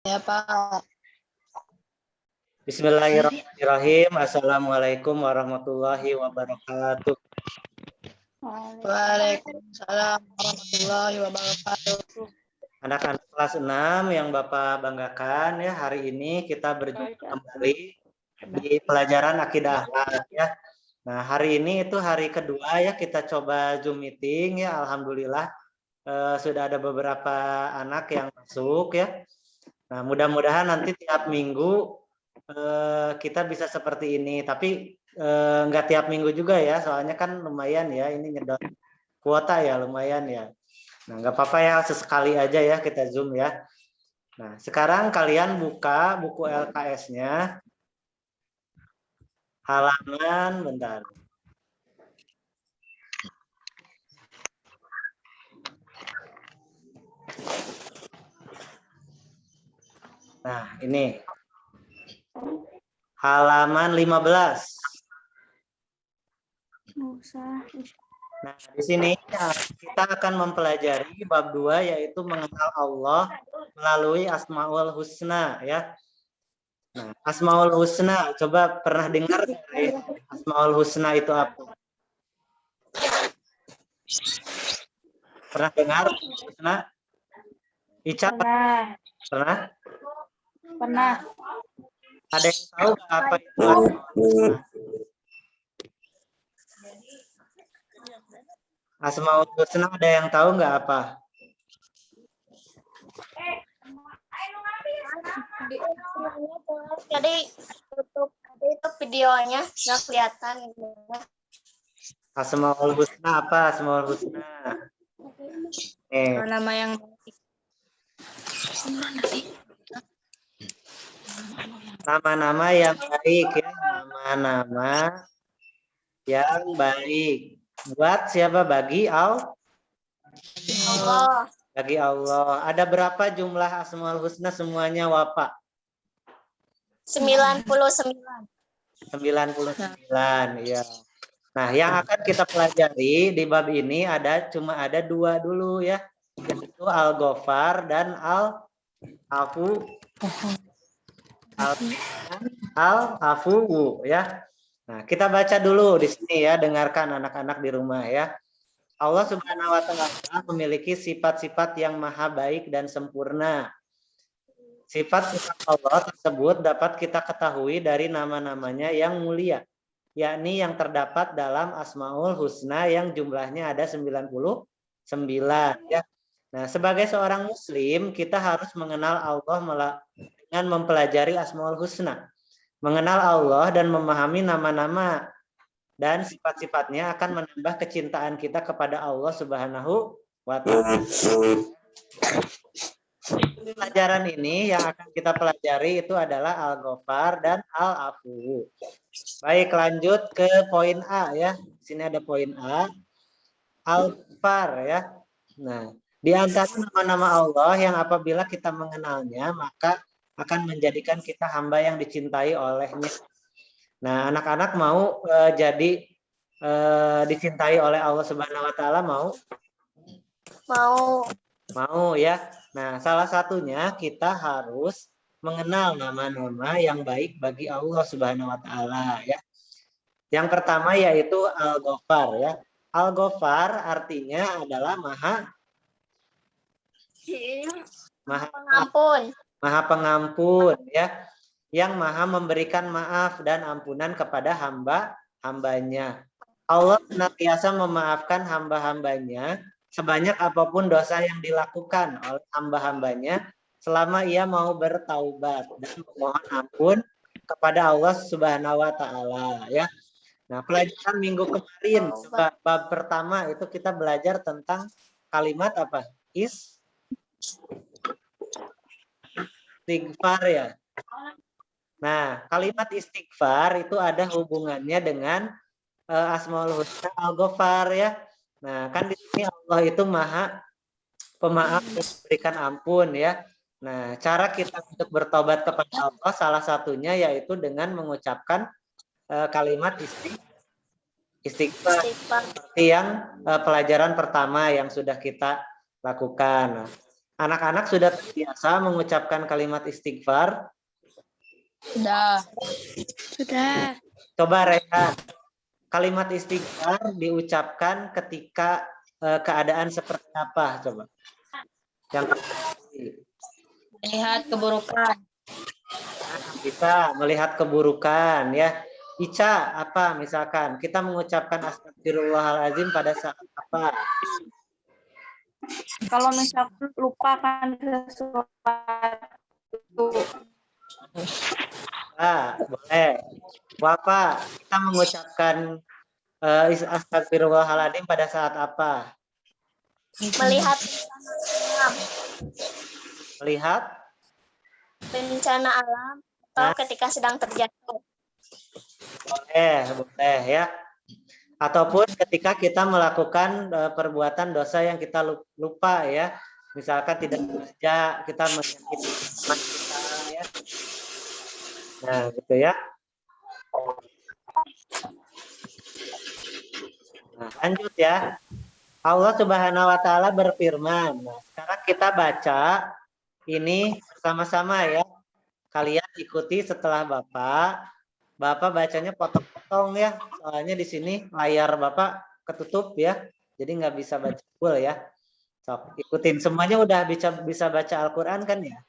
Ya Pak. Bismillahirrahmanirrahim. Assalamualaikum warahmatullahi wabarakatuh. Waalaikumsalam warahmatullahi wabarakatuh. Anak-anak kelas 6 yang Bapak banggakan ya, hari ini kita berjumpa kembali di pelajaran akidah akhlak ya. Nah, hari ini itu hari kedua ya kita coba Zoom meeting ya. Alhamdulillah sudah ada beberapa anak yang masuk ya. Nah, mudah-mudahan nanti tiap minggu kita bisa seperti ini, tapi nggak tiap minggu juga ya, soalnya kan lumayan ya, ini nyedot kuota ya, lumayan ya. Nah, nggak apa-apa ya, sesekali aja ya kita Zoom ya. Nah, sekarang kalian buka buku LKS-nya, halaman, bentar. Nah, ini halaman 15. Nah, di sini kita akan mempelajari bab 2 yaitu mengenal Allah melalui Asmaul Husna ya. Nah, Asmaul Husna, coba pernah dengar dari Asmaul Husna itu apa? Pernah dengar Husna? Ica Pernah. pernah? Pernah. Ada yang tahu apa itu Asmaul Husna? Asmaul Husna ada yang tahu nggak apa? Jadi tutup itu videonya nggak kelihatan. Asmaul Husna apa? Asmaul Husna. Nama yang Nama-nama yang baik ya, nama-nama yang baik. Buat siapa? Bagi Allah bagi Allah. Ada berapa jumlah Asmaul Husna semuanya Wapa? 99. 99 ya. Nah, yang akan kita pelajari di bab ini cuma ada dua dulu ya, yaitu Al-Ghafar dan Al-Afu. Al-Afu ya. Nah, kita baca dulu di sini ya, dengarkan anak-anak di rumah ya. Allah Subhanahu wa taala memiliki sifat-sifat yang maha baik dan sempurna. Sifat-sifat Allah tersebut dapat kita ketahui dari nama-namanya yang mulia, yakni yang terdapat dalam Asmaul Husna yang jumlahnya ada 99 ya. Nah, sebagai seorang muslim, kita harus mengenal Allah dengan mempelajari Asmaul Husna. Mengenal Allah dan memahami nama-nama dan sifat-sifatnya akan menambah kecintaan kita kepada Allah Subhanahu wa taala. Pelajaran ini yang akan kita pelajari itu adalah Al-Ghafar dan Al-Afu. Baik, lanjut ke poin A ya. Di sini ada poin A. Al-Ghafar ya. Nah, di antara nama-nama Allah yang apabila kita mengenalnya, maka akan menjadikan kita hamba yang dicintai olehnya. Nah, anak-anak mau jadi dicintai oleh Allah Subhanahu wa taala mau? Mau ya. Nah, salah satunya kita harus mengenal nama-nama yang baik bagi Allah Subhanahu wa taala ya. Yang pertama yaitu Al-Ghafar ya. Al-Ghafar artinya adalah maha pengampun ya, yang maha memberikan maaf dan ampunan kepada hambanya. Allah senantiasa memaafkan hamba-hambanya sebanyak apapun dosa yang dilakukan oleh hamba-hambanya selama ia mau bertaubat dan memohon ampun kepada Allah Subhanahu wa taala ya. Nah, pelajaran minggu kemarin bab pertama itu kita belajar tentang kalimat apa? Istighfar ya. Nah, kalimat istighfar itu ada hubungannya dengan Asmaul Husna Al-Ghafar ya. Nah, kan di sini Allah itu maha pemaaf dan memberikan ampun ya. Nah, cara kita untuk bertobat kepada Allah salah satunya yaitu dengan mengucapkan kalimat istighfar seperti yang pelajaran pertama yang sudah kita lakukan. Nah, Anak-anak sudah terbiasa mengucapkan kalimat istighfar? Sudah. Sudah. Coba Rehan, kalimat istighfar diucapkan ketika keadaan seperti apa? Coba. Yang Lihat keburukan. bisa melihat keburukan ya. Ica, apa misalkan kita mengucapkan astagfirullahaladzim pada saat apa? Kalau misalkan lupakan sesuatu. Boleh. Bapak, kita mengucapkan astagfirullahaladzim pada saat apa? Melihat alam, Melihat? bencana alam atau ketika sedang terjatuh. Boleh ya. Ataupun ketika kita melakukan perbuatan dosa yang kita lupa ya. Misalkan tidak sengaja kita menyakiti teman kita ya. Nah, gitu ya. Nah, lanjut ya. Allah Subhanahu wa taala berfirman. Nah, sekarang kita baca ini bersama-sama ya. Kalian ikuti setelah Bapak. Bapak bacanya potong-potong ya. Soalnya di sini layar Bapak ketutup ya. Jadi nggak bisa baca full ya. Sok, ikutin. Semuanya udah bisa baca Al-Qur'an kan ya?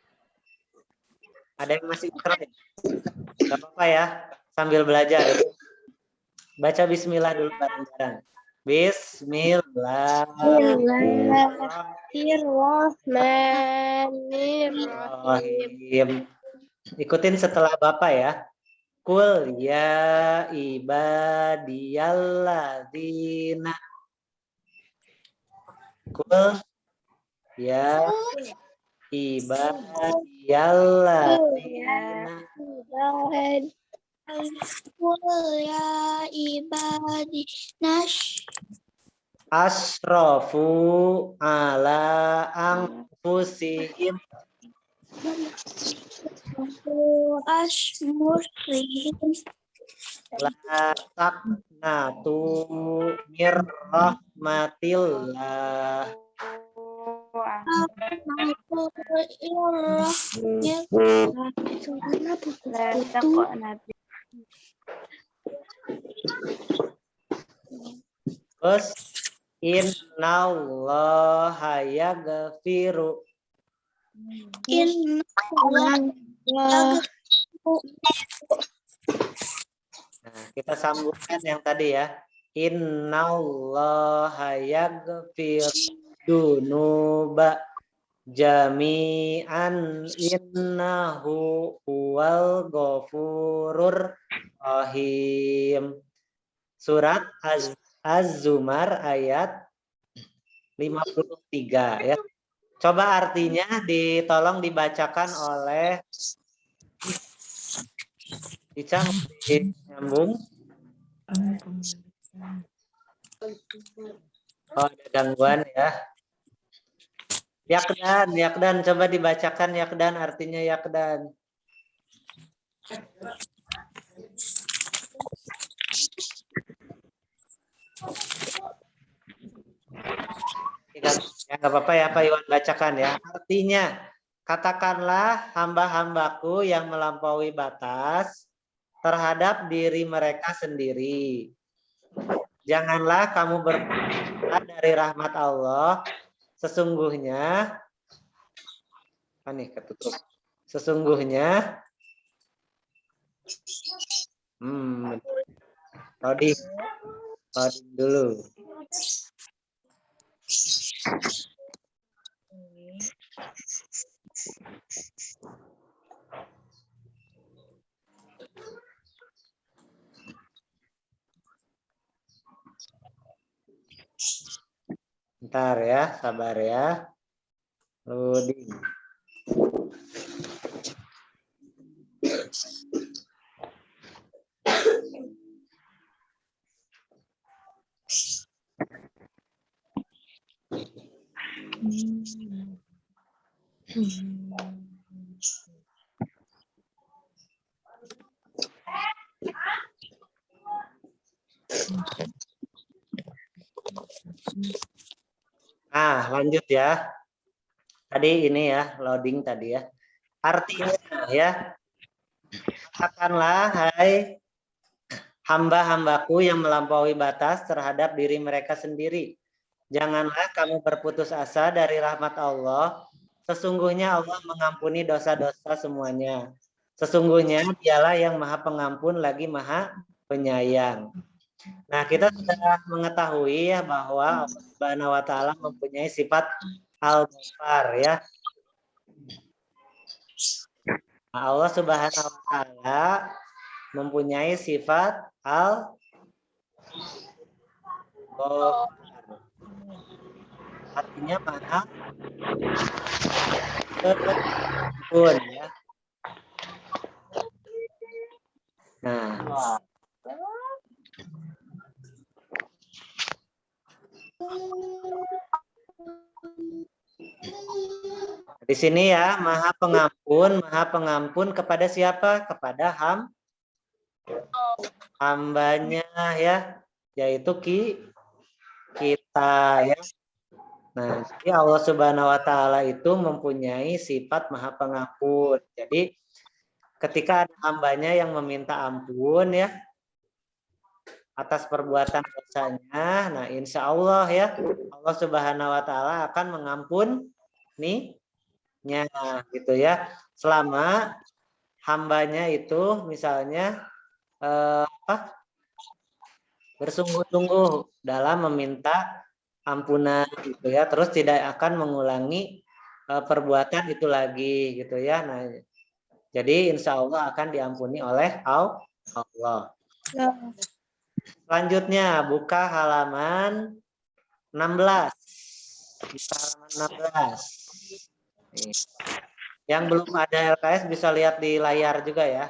Ada yang masih keren? Gak apa-apa ya. Sambil belajar. Baca bismillah dulu bareng-bareng. Bismillahirrahmanirrahim. Ikutin setelah Bapak ya. Kul ya ibadiyalladzina. Kul ya ibadiyalladzina. Kul ya ibadi Asrafu ala anfusihim la taqnatu mir rahmatillah. Terus innallaha yaghfiru. Nah, kita sambungkan yang tadi ya. Innallaha yaghfiru dunuba jami'an innahu huwal ghafurur rahim. Surat Az-Zumar ayat 53 ya. Coba artinya tolong dibacakan oleh Ica, nyambung. Oh, ada gangguan ya. Yakdan, coba dibacakan Yakdan, artinya Yakdan. Ya, nggak apa-apa ya Pak Iwan, bacakan ya. Artinya, katakanlah hamba-hambaku yang melampaui batas terhadap diri mereka sendiri. Janganlah kamu berpuas dari rahmat Allah. Sesungguhnya, ketutup. Sesungguhnya, loading dulu. Bentar ya, sabar ya. Loading. Nah, lanjut ya. Tadi Tadi ini ya, loading tadi ya. Artinya ya, katakanlah hai hamba-hambaku yang melampaui batas terhadap diri mereka sendiri. Janganlah kamu berputus asa dari rahmat Allah. Sesungguhnya Allah mengampuni dosa-dosa semuanya. Sesungguhnya dialah yang maha pengampun lagi maha penyayang. Nah, kita sudah mengetahui ya bahwa Allah Subhanahu wa taala mempunyai sifat Al-Ghaffar ya. Nah, Allah Subhanahu wa taala mempunyai sifat Al-Ghaffar. Artinya maha pengampun ya. Nah, di sini ya, maha pengampun kepada siapa? Kepada hambanya ya, yaitu kita ya. Nah, jadi Allah Subhanahu wa taala itu mempunyai sifat maha pengampun. Jadi ketika ada hambanya yang meminta ampun ya atas perbuatan dosanya, nah insya Allah ya Allah Subhanahu wa taala akan mengampuninya gitu ya, selama hambanya itu misalnya bersungguh-sungguh dalam meminta ampunan gitu ya, terus tidak akan mengulangi perbuatan itu lagi gitu ya. Nah, jadi insya Allah akan diampuni oleh Allah. Selanjutnya buka halaman 16. Buka halaman 16. Nih. Yang belum ada LKS bisa lihat di layar juga ya.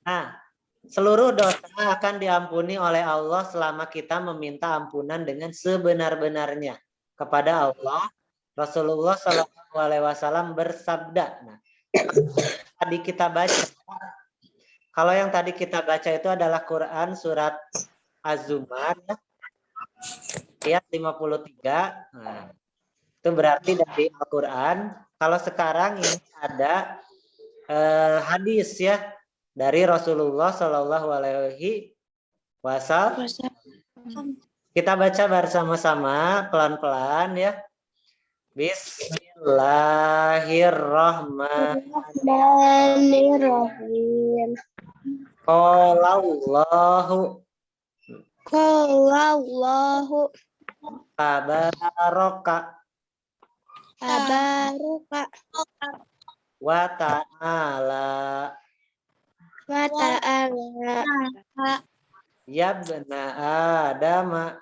Nah, seluruh dosa akan diampuni oleh Allah selama kita meminta ampunan dengan sebenar-benarnya kepada Allah. Rasulullah SAW bersabda. Nah, tadi kita baca. Kalau yang tadi kita baca itu adalah Quran surat Az-Zumar ayat 53. Nah, itu berarti dari Al-Quran. Kalau sekarang ini ada hadis ya dari Rasulullah Shallallahu Alaihi Wasallam. Kita baca bersama-sama pelan-pelan ya. Bismillahirrahmanirrahim. Qalallahu tabaraka wa ta'ala yabna adama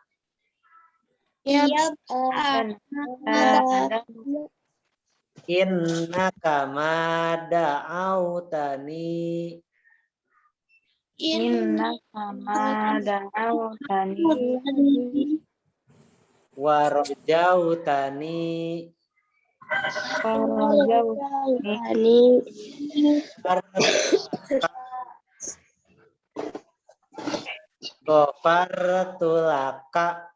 innaka ma da'autani wa rajautani ghafartu laka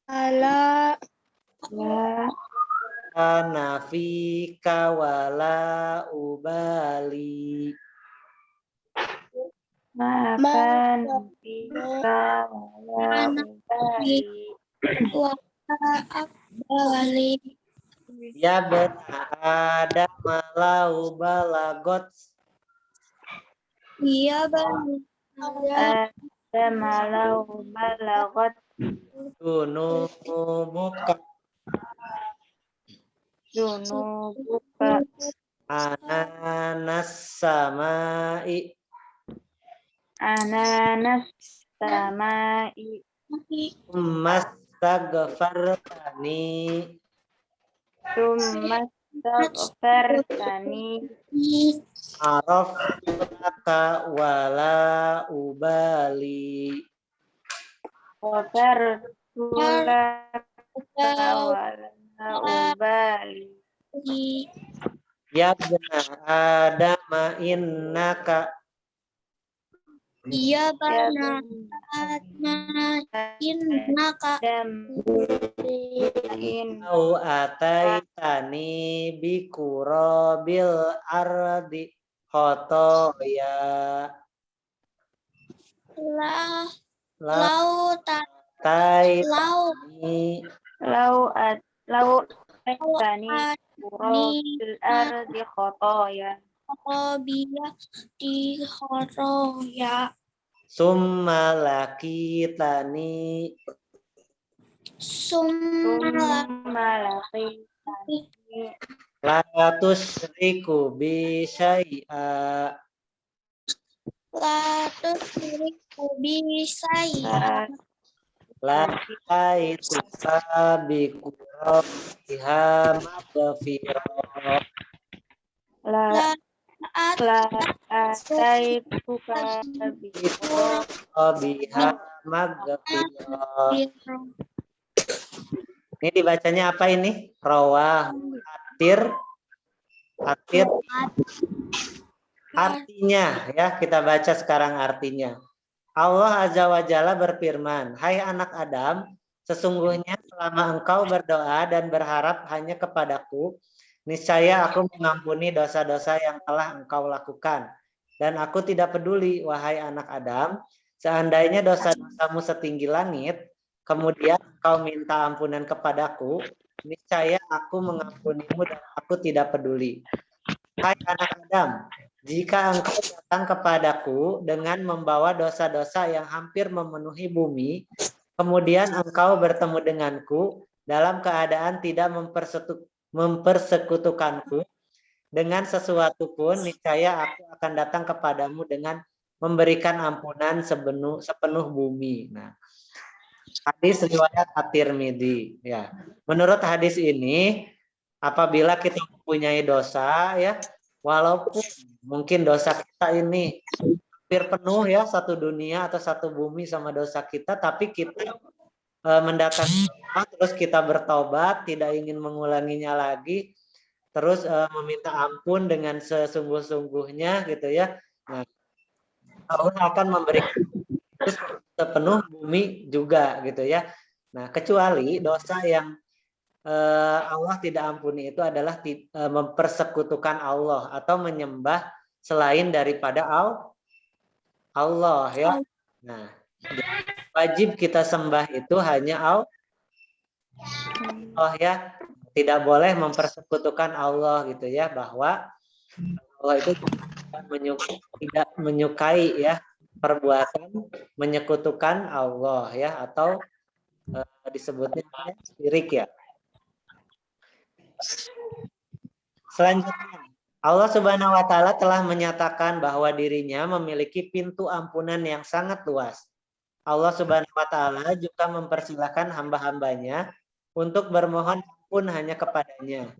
ala nafika wala ubali ya bena adam lau balagot dunubuka ananas samai ummas tagfartani araf laka wala ubali Ya bena Adam innaka Iya Ya bana Atma innaka in au ataitani bikurabil ardi khotoya la la lau taitani lau lau atani ni bil ardi khotoya biya di ya summa lakitani summa summa laqitani la tusriku bi syai'a la tusriku bisa ya la taituka bikurabiha maghfirah la la at la ataituka bikurabiha maghfirah. Ini dibacanya apa ini? Rawah atir atir artinya ya, kita baca sekarang artinya. Allah Azza wa Jalla berfirman, hai anak Adam, sesungguhnya selama engkau berdoa dan berharap hanya kepadaku, niscaya aku mengampuni dosa-dosa yang telah engkau lakukan. Dan aku tidak peduli, wahai anak Adam, seandainya dosa-dosamu setinggi langit, kemudian engkau minta ampunan kepadaku, niscaya aku mengampunimu dan aku tidak peduli. Hai anak Adam, jika engkau datang kepadaku dengan membawa dosa-dosa yang hampir memenuhi bumi, kemudian engkau bertemu denganku dalam keadaan tidak mempersekutukanku dengan sesuatu pun, niscaya aku akan datang kepadamu dengan memberikan ampunan sepenuh bumi. Nah, hadis riwayat At-Tirmidzi ya. Menurut hadis ini, apabila kita mempunyai dosa ya, walaupun mungkin dosa kita ini hampir penuh ya, satu dunia atau satu bumi sama dosa kita, tapi kita mendatangi Allah, terus kita bertobat, tidak ingin mengulanginya lagi, terus meminta ampun dengan sesungguh-sungguhnya gitu ya. Nah, Allah akan memberikan sepenuh bumi juga gitu ya. Nah, kecuali dosa yang Allah tidak ampuni itu adalah mempersekutukan Allah atau menyembah selain daripada Allah ya. Nah, wajib kita sembah itu hanya Allah ya. Tidak boleh mempersekutukan Allah gitu ya, bahwa Allah itu tidak menyukai ya perbuatan menyekutukan Allah ya, atau disebutnya syirik ya. Selanjutnya, Allah Subhanahu wa Ta'ala telah menyatakan bahwa dirinya memiliki pintu ampunan yang sangat luas. Allah Subhanahu wa Ta'ala juga mempersilahkan hamba-hambanya untuk bermohon ampun hanya kepadanya.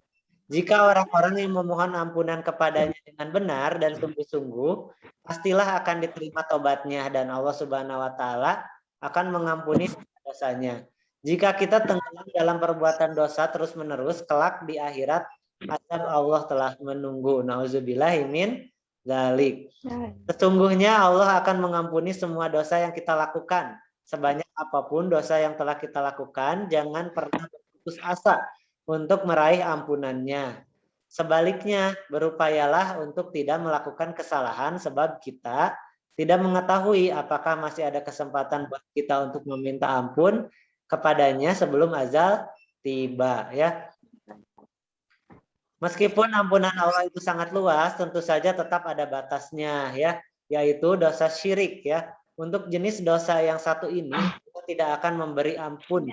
Jika orang-orang yang memohon ampunan kepadanya dengan benar dan sungguh-sungguh, pastilah akan diterima tobatnya dan Allah Subhanahu wa Ta'ala akan mengampuni dosanya. Jika kita tenggelam dalam perbuatan dosa terus-menerus, kelak di akhirat azab Allah telah menunggu. Nauzubillahi min dzalik. Sesungguhnya Allah akan mengampuni semua dosa yang kita lakukan. Sebanyak apapun dosa yang telah kita lakukan, jangan pernah berputus asa untuk meraih ampunannya. Sebaliknya, berupayalah untuk tidak melakukan kesalahan sebab kita tidak mengetahui apakah masih ada kesempatan buat kita untuk meminta ampun kepadanya sebelum azal tiba ya. Meskipun ampunan Allah itu sangat luas, tentu saja tetap ada batasnya ya, yaitu dosa syirik ya. Untuk jenis dosa yang satu ini kita tidak akan memberi ampun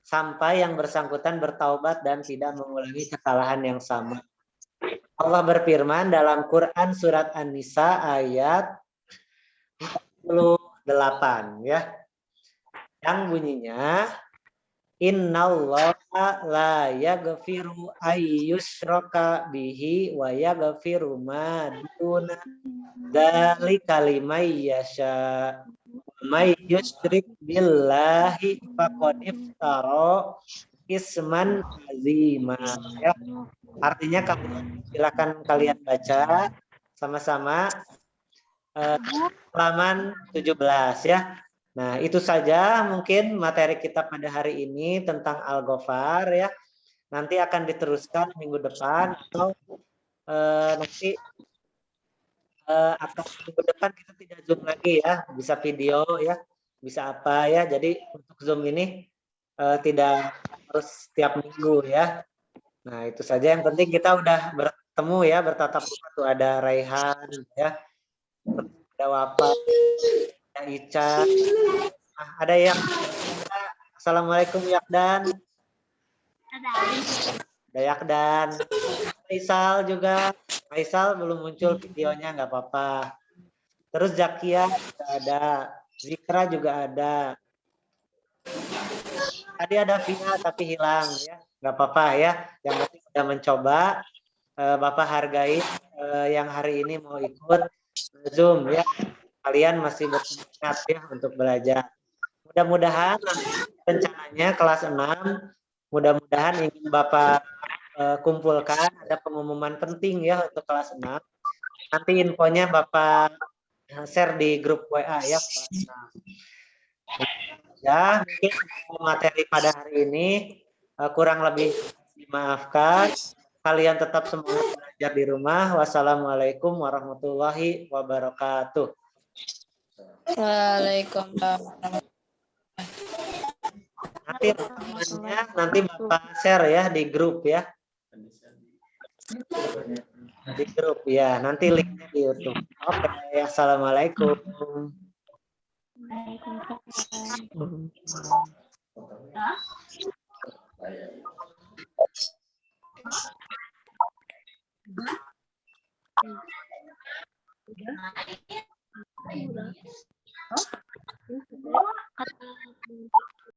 sampai yang bersangkutan bertaubat dan tidak mengulangi kesalahan yang sama. Allah berfirman dalam Quran surat An-Nisa ayat 48 ya. Yang bunyinya Innallaha la yaghfiru ayyushraka bihi wa yaghfiru ma duna dzalika liman yasha. May yusyrik billahi faqad iftara isman azima ya. Artinya silakan kalian baca sama-sama halaman 17 ya. Nah, itu saja mungkin materi kita pada hari ini tentang Al-Ghafar ya. Nanti akan diteruskan minggu depan atau nanti atau minggu depan kita tidak Zoom lagi ya, bisa video ya, bisa apa ya. Jadi untuk Zoom ini tidak harus setiap minggu ya. Nah, itu saja, yang penting kita udah bertemu ya, bertatap muka tuh, ada Raihan ya, ada Wafa, ada Ica, ada yang Assalamualaikum Yakdan. Ada Yakdan. Faisal juga. Faisal belum muncul videonya, nggak apa-apa. Terus Zakia juga ada. Zikra juga ada. Tadi ada Vina tapi hilang ya. Nggak apa-apa ya. Yang penting sudah mencoba. Bapak hargai yang hari ini mau ikut Zoom ya. Kalian masih bersemangat ya untuk belajar. Mudah-mudahan rencananya kelas 6, mudah-mudahan ingin Bapak kumpulkan, ada pengumuman penting ya untuk kelas 6. Nanti infonya Bapak share di grup WA ya. Ya, mungkin materi pada hari ini kurang lebih dimaafkan. Kalian tetap semangat belajar di rumah. Wassalamualaikum warahmatullahi wabarakatuh. Waalaikumsalam. Nanti rekamannya nanti Bapak share ya di grup ya. Di grup ya, nanti linknya di YouTube. Oke, assalamualaikum.